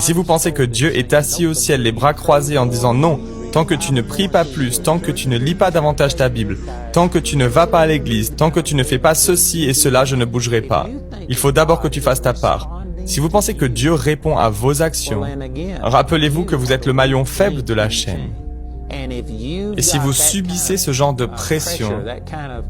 Si vous pensez que Dieu est assis au ciel, les bras croisés en disant non, tant que tu ne pries pas plus, tant que tu ne lis pas davantage ta Bible, tant que tu ne vas pas à l'église, tant que tu ne fais pas ceci et cela, je ne bougerai pas. Il faut d'abord que tu fasses ta part. Si vous pensez que Dieu répond à vos actions, rappelez-vous que vous êtes le maillon faible de la chaîne. Et si vous subissez ce genre de pression,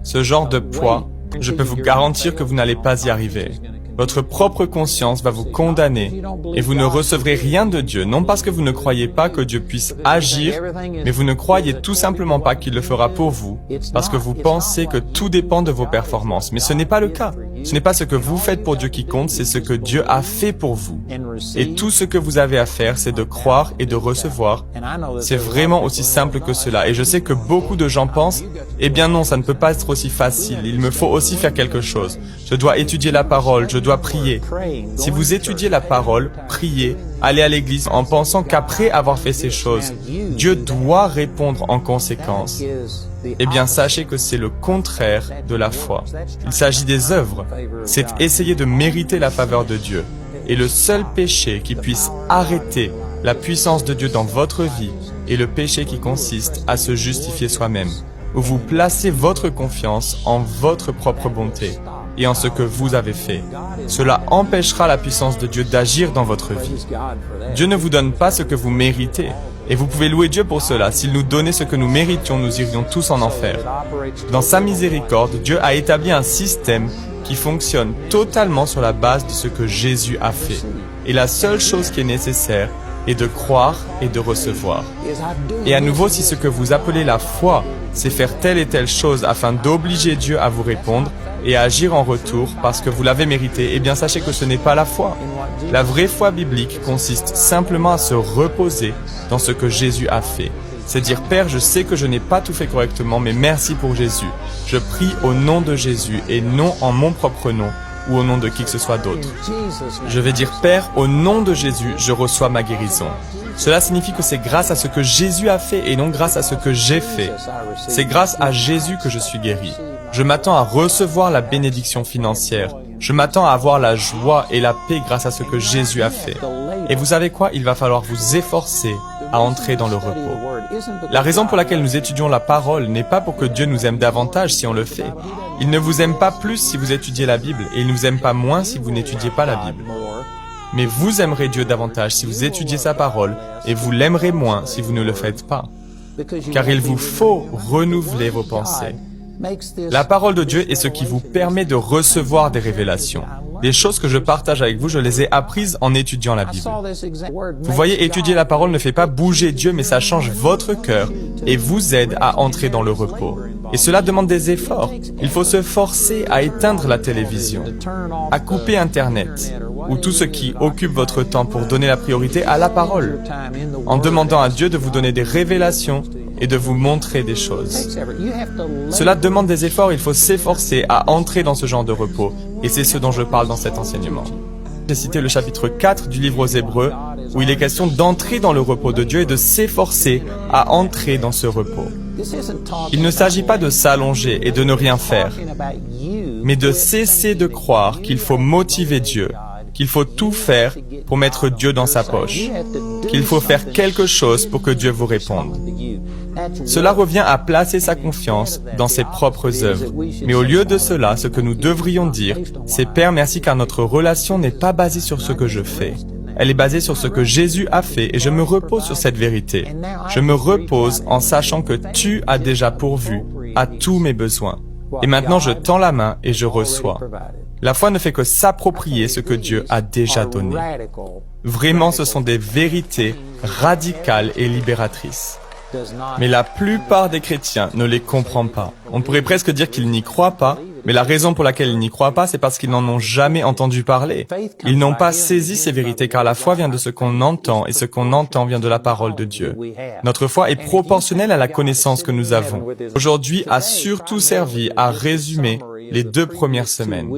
ce genre de poids, je peux vous garantir que vous n'allez pas y arriver. Votre propre conscience va vous condamner et vous ne recevrez rien de Dieu, non parce que vous ne croyez pas que Dieu puisse agir, mais vous ne croyez tout simplement pas qu'il le fera pour vous, parce que vous pensez que tout dépend de vos performances. Mais ce n'est pas le cas. Ce n'est pas ce que vous faites pour Dieu qui compte, c'est ce que Dieu a fait pour vous. Et tout ce que vous avez à faire, c'est de croire et de recevoir. C'est vraiment aussi simple que cela. Et je sais que beaucoup de gens pensent, eh bien non, ça ne peut pas être aussi facile. Il me faut aussi faire quelque chose. Je dois étudier la parole, je dois prier. Si vous étudiez la parole, priez, allez à l'église en pensant qu'après avoir fait ces choses, Dieu doit répondre en conséquence. Eh bien, sachez que c'est le contraire de la foi. Il s'agit des œuvres. C'est essayer de mériter la faveur de Dieu. Et le seul péché qui puisse arrêter la puissance de Dieu dans votre vie est le péché qui consiste à se justifier soi-même, où vous placez votre confiance en votre propre bonté et en ce que vous avez fait. Cela empêchera la puissance de Dieu d'agir dans votre vie. Dieu ne vous donne pas ce que vous méritez. Et vous pouvez louer Dieu pour cela. S'il nous donnait ce que nous méritions, nous irions tous en enfer. Dans sa miséricorde, Dieu a établi un système qui fonctionne totalement sur la base de ce que Jésus a fait. Et la seule chose qui est nécessaire est de croire et de recevoir. Et à nouveau, si ce que vous appelez la foi, c'est faire telle et telle chose afin d'obliger Dieu à vous répondre et à agir en retour parce que vous l'avez mérité, eh bien sachez que ce n'est pas la foi. La vraie foi biblique consiste simplement à se reposer dans ce que Jésus a fait. C'est dire, Père, je sais que je n'ai pas tout fait correctement, mais merci pour Jésus. Je prie au nom de Jésus et non en mon propre nom ou au nom de qui que ce soit d'autre. Je vais dire, Père, au nom de Jésus, je reçois ma guérison. Cela signifie que c'est grâce à ce que Jésus a fait et non grâce à ce que j'ai fait. C'est grâce à Jésus que je suis guéri. Je m'attends à recevoir la bénédiction financière. Je m'attends à avoir la joie et la paix grâce à ce que Jésus a fait. Et vous savez quoi? Il va falloir vous efforcer à entrer dans le repos. La raison pour laquelle nous étudions la parole n'est pas pour que Dieu nous aime davantage si on le fait. Il ne vous aime pas plus si vous étudiez la Bible et il ne vous aime pas moins si vous n'étudiez pas la Bible. Mais vous aimerez Dieu davantage si vous étudiez sa parole et vous l'aimerez moins si vous ne le faites pas. Car il vous faut renouveler vos pensées. La parole de Dieu est ce qui vous permet de recevoir des révélations. Les choses que je partage avec vous, je les ai apprises en étudiant la Bible. Vous voyez, étudier la parole ne fait pas bouger Dieu, mais ça change votre cœur et vous aide à entrer dans le repos. Et cela demande des efforts. Il faut se forcer à éteindre la télévision, à couper Internet, ou tout ce qui occupe votre temps pour donner la priorité à la parole, en demandant à Dieu de vous donner des révélations et de vous montrer des choses. Cela demande des efforts, il faut s'efforcer à entrer dans ce genre de repos, et c'est ce dont je parle dans cet enseignement. J'ai cité le chapitre 4 du livre aux Hébreux, où il est question d'entrer dans le repos de Dieu et de s'efforcer à entrer dans ce repos. Il ne s'agit pas de s'allonger et de ne rien faire, mais de cesser de croire qu'il faut motiver Dieu, qu'il faut tout faire pour mettre Dieu dans sa poche, qu'il faut faire quelque chose pour que Dieu vous réponde. Cela revient à placer sa confiance dans ses propres œuvres. Mais au lieu de cela, ce que nous devrions dire, c'est « Père, merci car notre relation n'est pas basée sur ce que je fais. Elle est basée sur ce que Jésus a fait et je me repose sur cette vérité. Je me repose en sachant que tu as déjà pourvu à tous mes besoins. Et maintenant, je tends la main et je reçois. » La foi ne fait que s'approprier ce que Dieu a déjà donné. Vraiment, ce sont des vérités radicales et libératrices. Mais la plupart des chrétiens ne les comprennent pas. On pourrait presque dire qu'ils n'y croient pas, mais la raison pour laquelle ils n'y croient pas, c'est parce qu'ils n'en ont jamais entendu parler. Ils n'ont pas saisi ces vérités, car la foi vient de ce qu'on entend, et ce qu'on entend vient de la parole de Dieu. Notre foi est proportionnelle à la connaissance que nous avons. Aujourd'hui a surtout servi à résumer les 2 premières semaines.